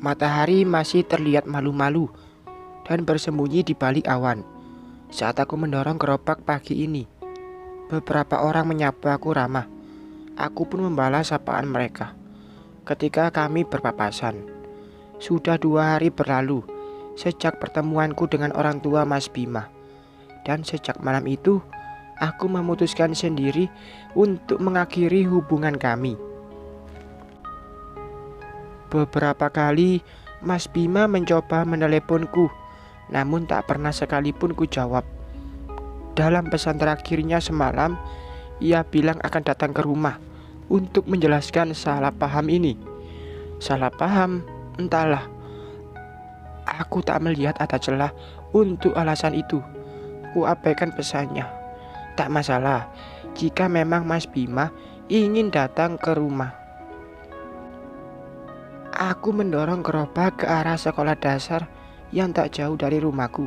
Matahari masih terlihat malu-malu dan bersembunyi di balik awan. Saat aku mendorong gerobak pagi ini, beberapa orang menyapa aku ramah. Aku pun membalas sapaan mereka. Ketika kami berpapasan, sudah 2 hari berlalu sejak pertemuanku dengan orang tua Mas Bima. Dan sejak malam itu, aku memutuskan sendiri untuk mengakhiri hubungan kami. Beberapa kali Mas Bima mencoba meneleponku, namun tak pernah sekalipun ku jawab. Dalam pesan terakhirnya semalam, ia bilang akan datang ke rumah untuk menjelaskan salah paham ini. Salah paham, entahlah. Aku tak melihat ada celah untuk alasan itu. Ku abaikan pesannya. Tak masalah jika memang Mas Bima ingin datang ke rumah. Aku mendorong gerobak ke arah sekolah dasar yang tak jauh dari rumahku.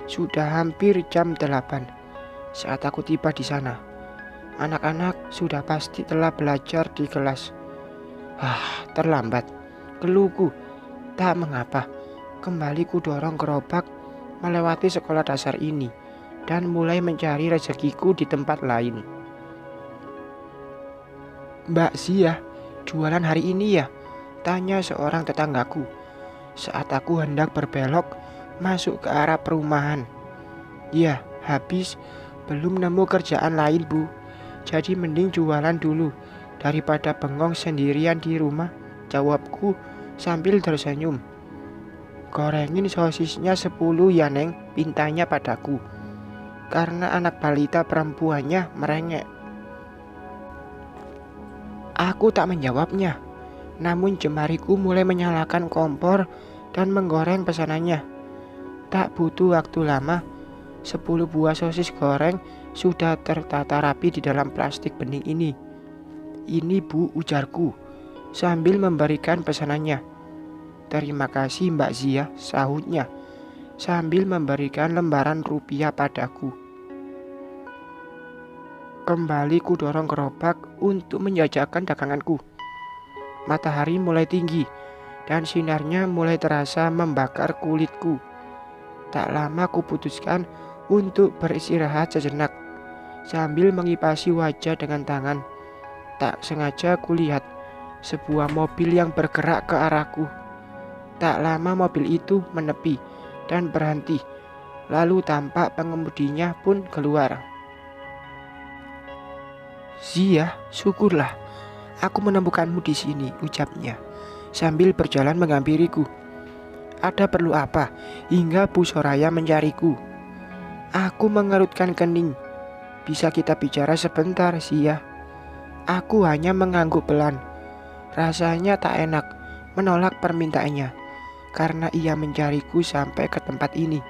Sudah hampir jam 8 saat aku tiba di sana. Anak-anak sudah pasti telah belajar di kelas. Terlambat. Keluhku. Tak mengapa. Kembali ku dorong gerobak melewati sekolah dasar ini dan mulai mencari rezekiku di tempat lain. "Mbak Zia, jualan hari ini ya?" tanya seorang tetanggaku saat aku hendak berbelok masuk ke arah perumahan. "Ya, habis. Belum nemu kerjaan lain, Bu. Jadi mending jualan dulu daripada bengong sendirian di rumah," jawabku sambil tersenyum. "Gorengin sosisnya 10 ya, Neng," pintanya padaku. Karena anak balita perempuannya merengek. Aku tak menjawabnya. Namun jemariku mulai menyalakan kompor dan menggoreng pesanannya. Tak butuh waktu lama, 10 buah sosis goreng sudah tertata rapi di dalam plastik bening ini. "Ini, Bu," ujarku sambil memberikan pesanannya. "Terima kasih Mbak Zia," sahutnya sambil memberikan lembaran rupiah padaku. Kembali ku dorong gerobak untuk menjajakan daganganku. Matahari mulai tinggi dan sinarnya mulai terasa membakar kulitku. Tak lama ku putuskan untuk beristirahat sejenak sambil mengipasi wajah dengan tangan. Tak sengaja kulihat sebuah mobil yang bergerak ke arahku. Tak lama mobil itu menepi dan berhenti. Lalu tampak pengemudinya pun keluar. "Zia, syukurlah aku menemukanmu di sini," ucapnya sambil berjalan menghampiriku. "Ada perlu apa hingga Bu Soraya mencariku?" Aku mengerutkan kening. "Bisa kita bicara sebentar, Zia?" Aku hanya mengangguk pelan. Rasanya tak enak menolak permintaannya karena ia mencariku sampai ke tempat ini.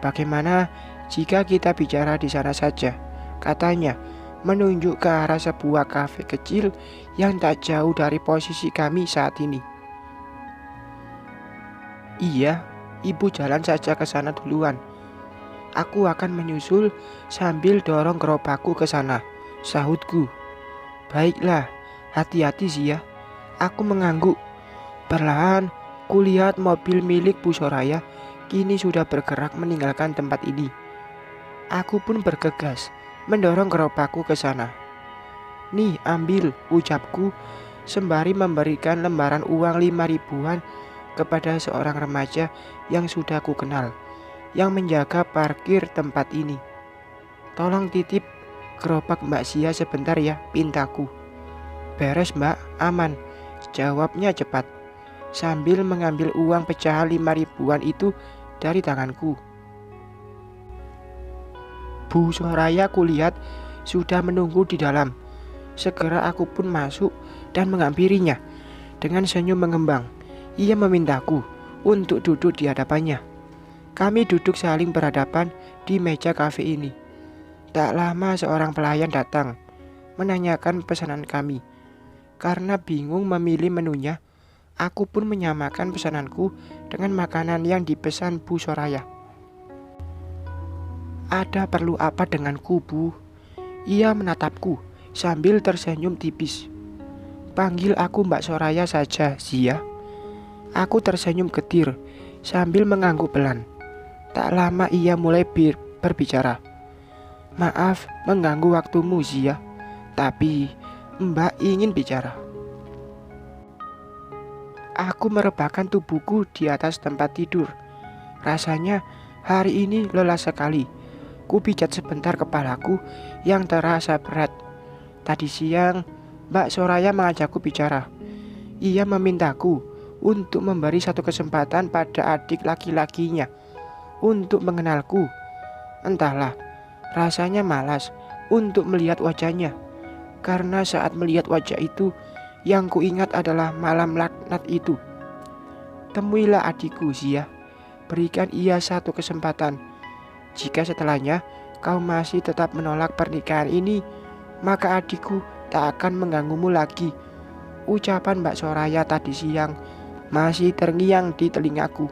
"Bagaimana jika kita bicara di sana saja?" katanya, menunjuk ke arah sebuah kafe kecil yang tak jauh dari posisi kami saat ini. "Iya, Ibu jalan saja ke sana duluan. Aku akan menyusul sambil dorong gerobakku ke sana," sahutku. "Baiklah, hati-hati Zia." Aku mengangguk. Perlahan kulihat mobil milik Bu Soraya kini sudah bergerak meninggalkan tempat ini. Aku pun bergegas mendorong gerobakku ke sana. "Nih, ambil," ucapku sembari memberikan lembaran uang 5 ribuan kepada seorang remaja yang sudah ku kenal, yang menjaga parkir tempat ini. "Tolong titip gerobak Mbak Zia sebentar ya," pintaku. "Beres Mbak, aman," jawabnya cepat, sambil mengambil uang pecahan 5 ribuan itu dari tanganku. Bu Soraya kulihat sudah menunggu di dalam. Segera aku pun masuk dan menghampirinya. Dengan senyum mengembang, ia memintaku untuk duduk di hadapannya. Kami duduk saling berhadapan di meja kafe ini. Tak lama seorang pelayan datang menanyakan pesanan kami. Karena bingung memilih menunya, aku pun menyamakan pesananku dengan makanan yang dipesan Bu Soraya. "Ada perlu apa denganku, Bu?" Ia menatapku sambil tersenyum tipis. "Panggil aku Mbak Soraya saja, Zia." Aku tersenyum getir sambil mengangguk pelan. Tak lama ia mulai berbicara. Maaf mengganggu waktumu Zia, tapi Mbak ingin bicara. Aku merebahkan tubuhku di atas tempat tidur. Rasanya hari ini lelah sekali. Ku pijat sebentar kepalaku yang terasa berat. Tadi siang Mbak Soraya mengajakku bicara. Ia memintaku untuk memberi satu kesempatan pada adik laki-lakinya untuk mengenalku. Entahlah, rasanya malas untuk melihat wajahnya. Karena saat melihat wajah itu, yang kuingat adalah malam laknat itu. Temuilah adikku Zia, berikan ia satu kesempatan. Jika setelahnya kau masih tetap menolak pernikahan ini, maka adikku tak akan mengganggumu lagi. Ucapan Mbak Soraya tadi siang masih terngiang di telingaku.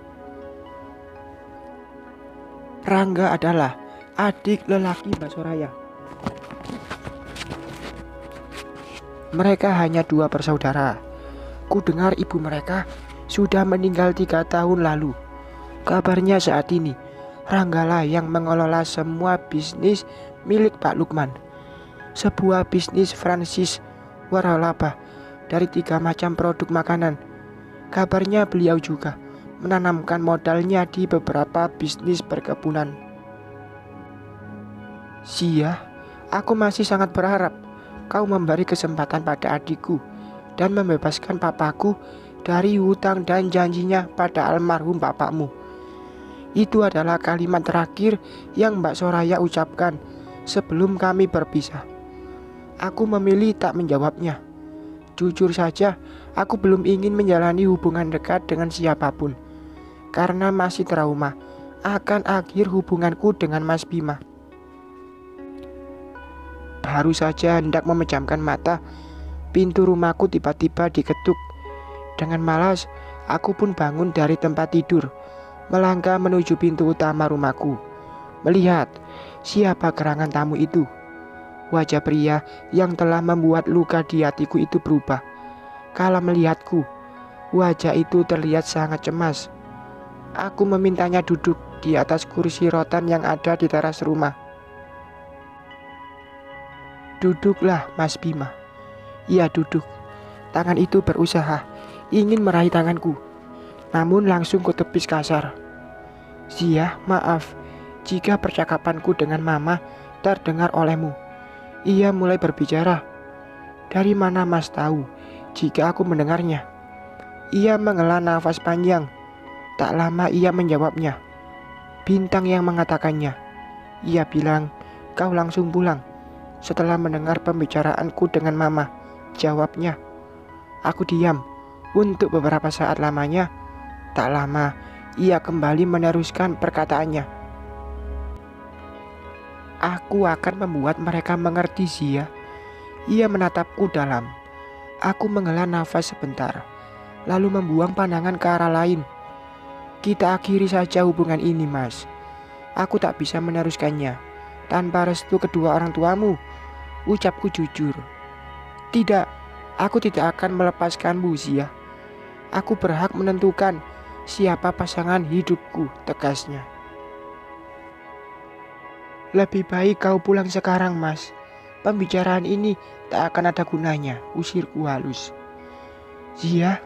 Rangga adalah adik lelaki Mbak Soraya. Mereka hanya 2 bersaudara. Ku dengar ibu mereka sudah meninggal 3 tahun lalu. Kabarnya saat ini Ranggalah yang mengelola semua bisnis milik Pak Lukman. Sebuah bisnis franchise waralaba dari 3 macam produk makanan. Kabarnya beliau juga menanamkan modalnya di beberapa bisnis perkebunan. Zia, aku masih sangat berharap kau memberi kesempatan pada adikku dan membebaskan papaku dari hutang dan janjinya pada almarhum bapakmu. Itu adalah kalimat terakhir yang Mbak Soraya ucapkan sebelum kami berpisah. Aku memilih tak menjawabnya. Jujur saja, aku belum ingin menjalani hubungan dekat dengan siapapun karena masih trauma akan akhir hubunganku dengan Mas Bima. Baru saja hendak memejamkan mata, pintu rumahku tiba-tiba diketuk. Dengan malas, aku pun bangun dari tempat tidur, melangkah menuju pintu utama rumahku. Melihat siapa gerangan tamu itu. Wajah pria yang telah membuat luka di hatiku itu berubah. Kala melihatku, wajah itu terlihat sangat cemas. Aku memintanya duduk di atas kursi rotan yang ada di teras rumah. Duduklah Mas Bima. Ia duduk. Tangan itu berusaha ingin meraih tanganku, namun langsung kutepis kasar. Zia, maaf jika percakapanku dengan Mama terdengar olehmu. Ia mulai berbicara. Dari mana Mas tahu jika aku mendengarnya? Ia menghela nafas panjang. Tak lama ia menjawabnya. Bintang yang mengatakannya. Ia bilang, kau langsung pulang. Setelah mendengar pembicaraanku dengan Mama, jawabnya. Aku diam untuk beberapa saat lamanya. Tak lama ia kembali meneruskan perkataannya. Aku akan membuat mereka mengerti Zia. Ia menatapku dalam. Aku menghela nafas sebentar, lalu membuang pandangan ke arah lain. Kita akhiri saja hubungan ini, Mas. Aku tak bisa meneruskannya tanpa restu kedua orang tuamu. Ucapku jujur. Tidak, aku tidak akan melepaskanmu, Zia. Aku berhak menentukan siapa pasangan hidupku, tegasnya. Lebih baik kau pulang sekarang, Mas. Pembicaraan ini tak akan ada gunanya, usirku halus. Zia,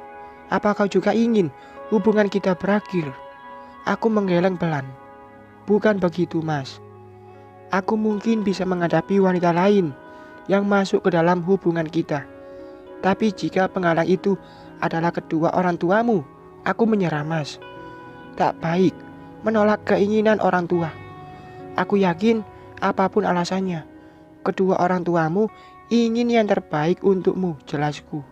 apa kau juga ingin hubungan kita berakhir? Aku menggeleng pelan. Bukan begitu, Mas. Aku mungkin bisa menghadapi wanita lain yang masuk ke dalam hubungan kita. Tapi jika penghalang itu adalah kedua orang tuamu, aku menyerah, Mas. Tak baik menolak keinginan orang tua. Aku yakin apapun alasannya, kedua orang tuamu ingin yang terbaik untukmu, jelasku.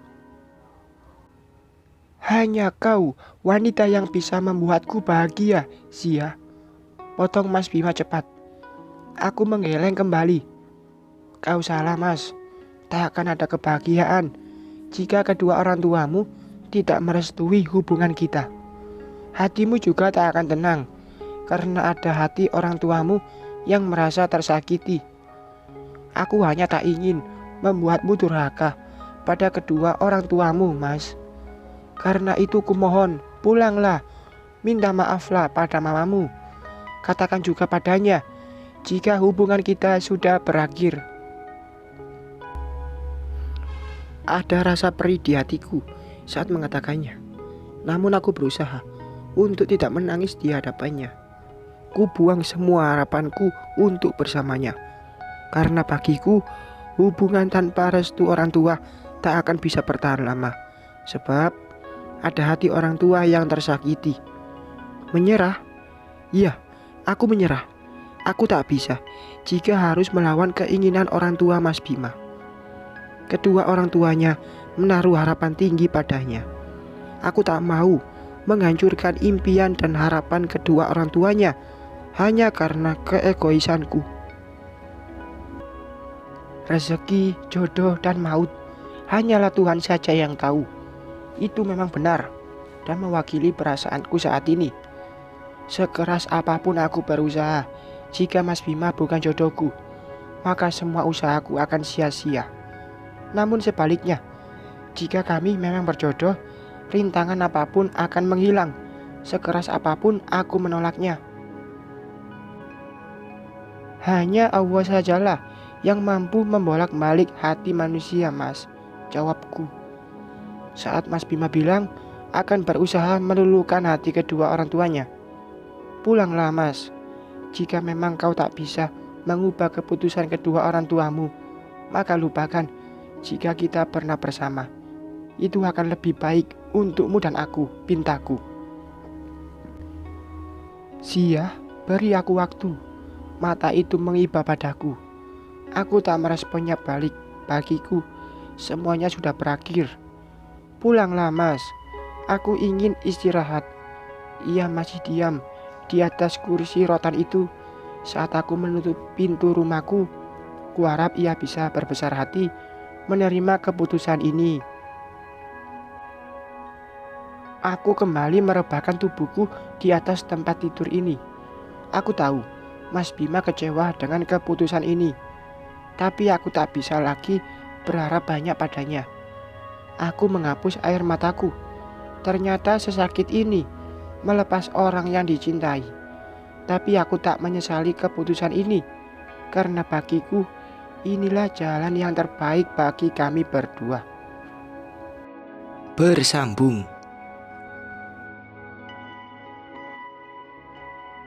Hanya kau wanita yang bisa membuatku bahagia, Zia. Potong Mas Bima cepat. Aku menggeleng kembali. Kau salah, Mas. Tak akan ada kebahagiaan jika kedua orang tuamu tidak merestui hubungan kita. Hatimu juga tak akan tenang karena ada hati orang tuamu yang merasa tersakiti. Aku hanya tak ingin membuatmu durhaka pada kedua orang tuamu, Mas. Karena itu kumohon, Pulanglah, minta maaflah pada mamamu. Katakan juga padanya jika hubungan kita sudah berakhir. Ada rasa perih di hatiku saat mengatakannya. Namun aku berusaha untuk tidak menangis di hadapannya. Ku buang semua harapanku untuk bersamanya. Karena bagiku, hubungan tanpa restu orang tua tak akan bisa bertahan lama. Sebab ada hati orang tua yang tersakiti. Menyerah? Iya, aku menyerah. Aku tak bisa jika harus melawan keinginan orang tua Mas Bima. Kedua orang tuanya menaruh harapan tinggi padanya. Aku tak mau menghancurkan impian dan harapan kedua orang tuanya hanya karena keegoisanku. Rezeki, jodoh, dan maut hanyalah Tuhan saja yang tahu. Itu memang benar dan mewakili perasaanku saat ini. Sekeras apapun aku berusaha, jika Mas Bima bukan jodohku, maka semua usahaku akan sia-sia. Namun sebaliknya, jika kami memang berjodoh, rintangan apapun akan menghilang. Sekeras apapun aku menolaknya. Hanya Allah sajalah yang mampu membolak-balik hati manusia, Mas, jawabku. Saat Mas Bima bilang akan berusaha meluluhkan hati kedua orang tuanya. Pulanglah, Mas. Jika memang kau tak bisa mengubah keputusan kedua orang tuamu, maka lupakan jika kita pernah bersama. Itu akan lebih baik untukmu dan aku, pintaku. Sia, beri aku waktu. Mata itu mengiba padaku. Aku tak meresponnya balik. Bagiku, semuanya sudah berakhir. Pulanglah, Mas. Aku ingin istirahat. Ia masih diam di atas kursi rotan itu saat aku menutup pintu rumahku. Kuharap ia bisa berbesar hati menerima keputusan ini. Aku kembali merebahkan tubuhku di atas tempat tidur ini. Aku tahu Mas Bima kecewa dengan keputusan ini, tapi aku tak bisa lagi berharap banyak padanya. Aku menghapus air mataku. Ternyata sesakit ini melepas orang yang dicintai. Tapi aku tak menyesali keputusan ini, karena bagiku inilah jalan yang terbaik bagi kami berdua. Bersambung.